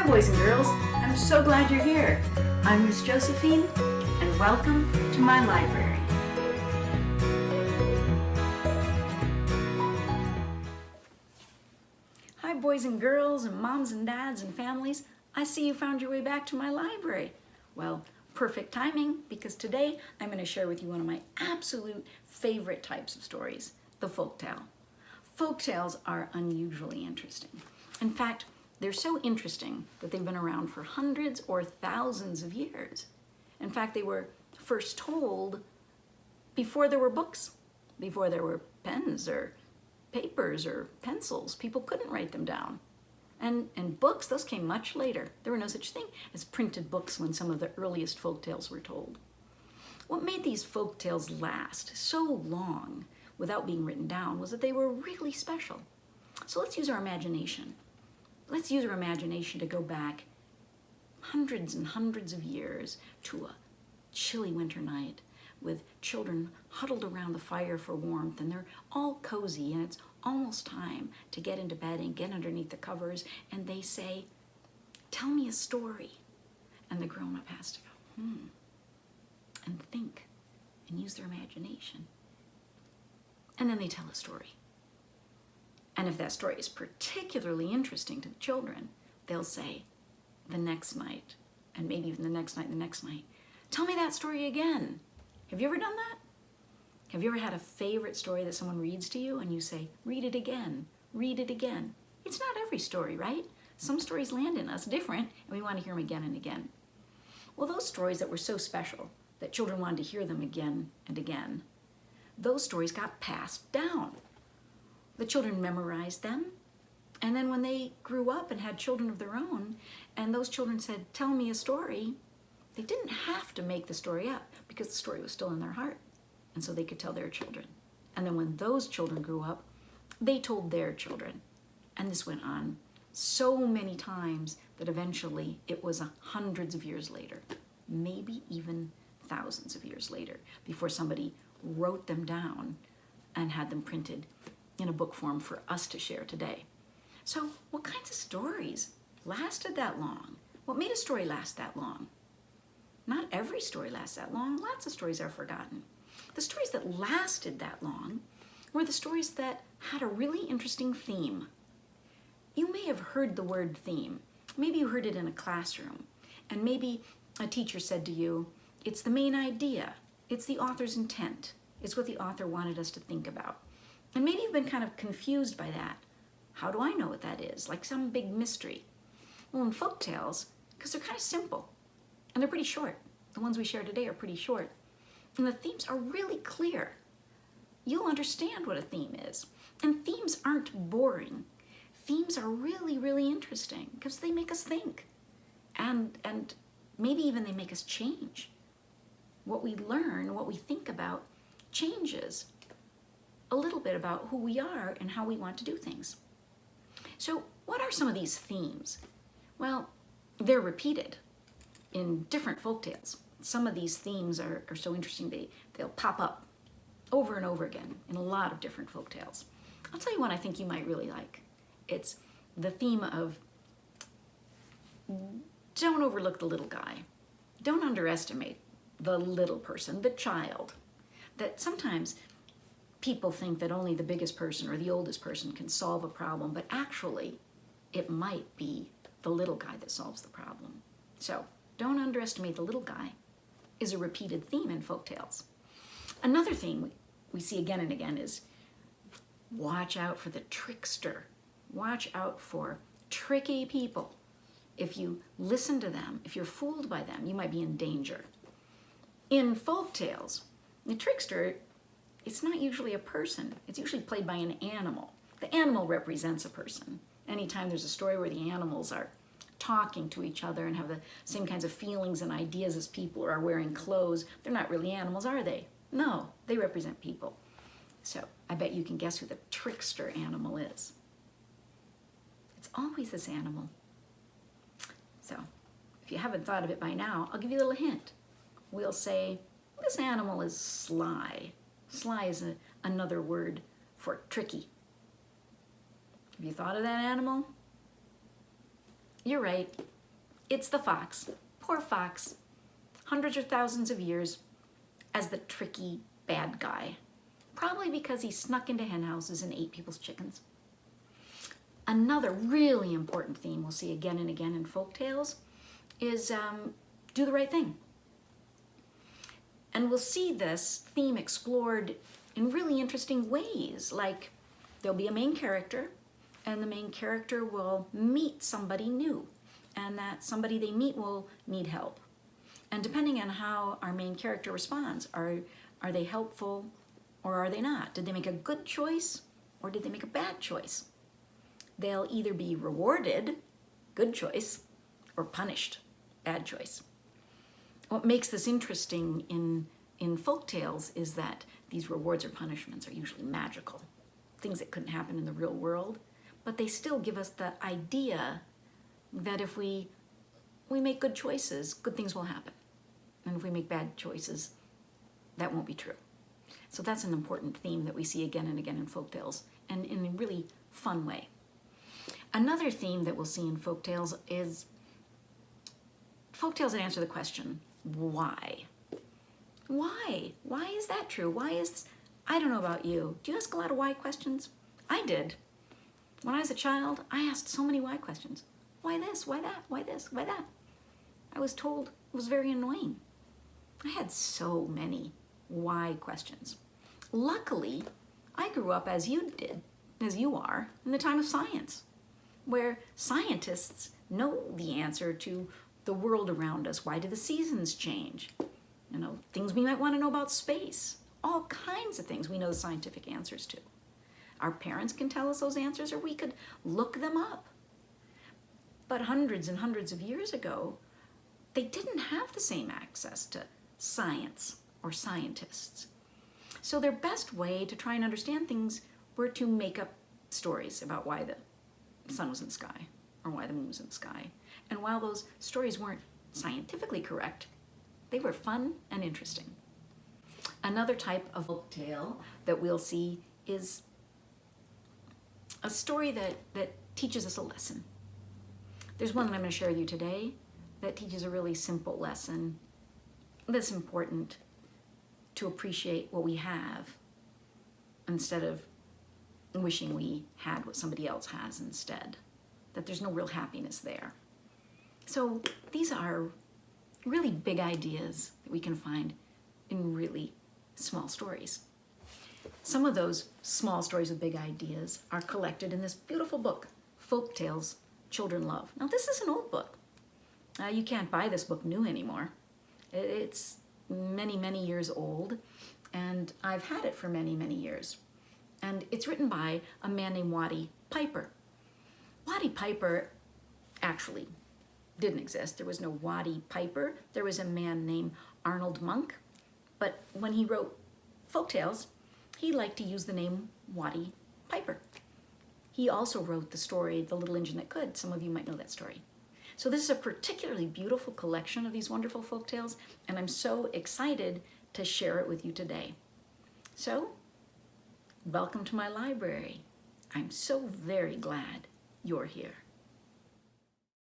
Hi boys and girls, I'm so glad you're here. I'm Miss Josephine and welcome to my library. Hi boys and girls and moms and dads and families, I see you found your way back to my library. Well, perfect timing because today I'm going to share with you one of my absolute favorite types of stories, the folktale. Folktales are unusually interesting. In fact, they're so interesting that they've been around for hundreds or thousands of years. In fact, they were first told before there were books, before there were pens or papers or pencils. People couldn't write them down. And books, those came much later. There were no such thing as printed books when some of the earliest folktales were told. What made these folktales last so long without being written down was that they were really special. So let's use our imagination. Let's use our imagination to go back hundreds and hundreds of years to a chilly winter night with children huddled around the fire for warmth, and they're all cozy, and it's almost time to get into bed and get underneath the covers, and they say, "Tell me a story." And the grown-up has to go, and think and use their imagination. And then they tell a story. And if that story is particularly interesting to the children, they'll say the next night, and maybe even the next night, "Tell me that story again." Have you ever done that? Have you ever had a favorite story that someone reads to you and you say, "Read it again, read it again"? It's not every story, right? Some stories land in us different, and we want to hear them again and again. Well, those stories that were so special that children wanted to hear them again and again, those stories got passed down. The children memorized them, and then when they grew up and had children of their own, and those children said, "Tell me a story," they didn't have to make the story up because the story was still in their heart, and so they could tell their children. And then when those children grew up, they told their children, and this went on so many times that eventually it was hundreds of years later, maybe even thousands of years later, before somebody wrote them down and had them printed in a book form for us to share today. So what kinds of stories lasted that long? What made a story last that long? Not every story lasts that long. Lots of stories are forgotten. The stories that lasted that long were the stories that had a really interesting theme. You may have heard the word theme. Maybe you heard it in a classroom, and maybe a teacher said to you, "It's the main idea. It's the author's intent. It's what the author wanted us to think about." And maybe you've been kind of confused by that. How do I know what that is? Like some big mystery. Well, in folktales, because they're kind of simple, and they're pretty short. The ones we share today are pretty short. And the themes are really clear. You'll understand what a theme is. And themes aren't boring. Themes are really, really interesting because they make us think. And maybe even they make us change. What we learn, what we think about, changes a little bit about who we are and how we want to do things. So what are some of these themes? Well, they're repeated in different folktales. Some of these themes are so interesting, they'll pop up over and over again in a lot of different folktales. I'll tell you one I think you might really like. It's the theme of don't overlook the little guy. Don't underestimate the little person, the child. That sometimes people think that only the biggest person or the oldest person can solve a problem, but actually it might be the little guy that solves the problem. So don't underestimate the little guy is a repeated theme in folktales. Another thing we see again and again is watch out for the trickster. Watch out for tricky people. If you listen to them, if you're fooled by them, you might be in danger. In folktales, the trickster, it's not usually a person. It's usually played by an animal. The animal represents a person. Anytime there's a story where the animals are talking to each other and have the same kinds of feelings and ideas as people or are wearing clothes, they're not really animals, are they? No, they represent people. So I bet you can guess who the trickster animal is. It's always this animal. So if you haven't thought of it by now, I'll give you a little hint. We'll say this animal is sly. Sly is another word for tricky. Have you thought of that animal? You're right, it's the fox, poor fox, hundreds or thousands of years as the tricky bad guy, probably because he snuck into hen houses and ate people's chickens. Another really important theme we'll see again and again in folk tales is do the right thing. And we'll see this theme explored in really interesting ways, like there'll be a main character, and the main character will meet somebody new, and that somebody they meet will need help. And depending on how our main character responds, are they helpful or are they not? Did they make a good choice or did they make a bad choice? They'll either be rewarded, good choice, or punished, bad choice. What makes this interesting in folk tales is that these rewards or punishments are usually magical, things that couldn't happen in the real world, but they still give us the idea that if we make good choices, good things will happen. And if we make bad choices, that won't be true. So that's an important theme that we see again and again in folk tales, and in a really fun way. Another theme that we'll see in folk tales is folk tales that answer the question, why? Why? Why is that true? I don't know about you. Do you ask a lot of why questions? I did. When I was a child, I asked so many why questions. Why this? Why that? Why this? Why that? I was told it was very annoying. I had so many why questions. Luckily, I grew up as you did, as you are, in the time of science, where scientists know the answer to the world around us. Why do the seasons change? Things we might want to know about space. All kinds of things we know the scientific answers to. Our parents can tell us those answers, or we could look them up. But hundreds and hundreds of years ago, they didn't have the same access to science or scientists. So their best way to try and understand things were to make up stories about why the sun was in the sky or why the moon was in the sky. And while those stories weren't scientifically correct, they were fun and interesting. Another type of folk tale that we'll see is a story that teaches us a lesson. There's one that I'm going to share with you today that teaches a really simple lesson that's important to appreciate what we have instead of wishing we had what somebody else has instead, that there's no real happiness there. So these are really big ideas that we can find in really small stories. Some of those small stories with big ideas are collected in this beautiful book, Folktales Children Love. Now this is an old book. You can't buy this book new anymore. It's many, many years old, and I've had it for many, many years. And it's written by a man named Waddy Piper. Waddy Piper actually didn't exist. There was no Waddy Piper. There was a man named Arnold Monk. But when he wrote folktales, he liked to use the name Waddy Piper. He also wrote the story, The Little Engine That Could. Some of you might know that story. So this is a particularly beautiful collection of these wonderful folktales, and I'm so excited to share it with you today. So, welcome to my library. I'm so very glad you're here.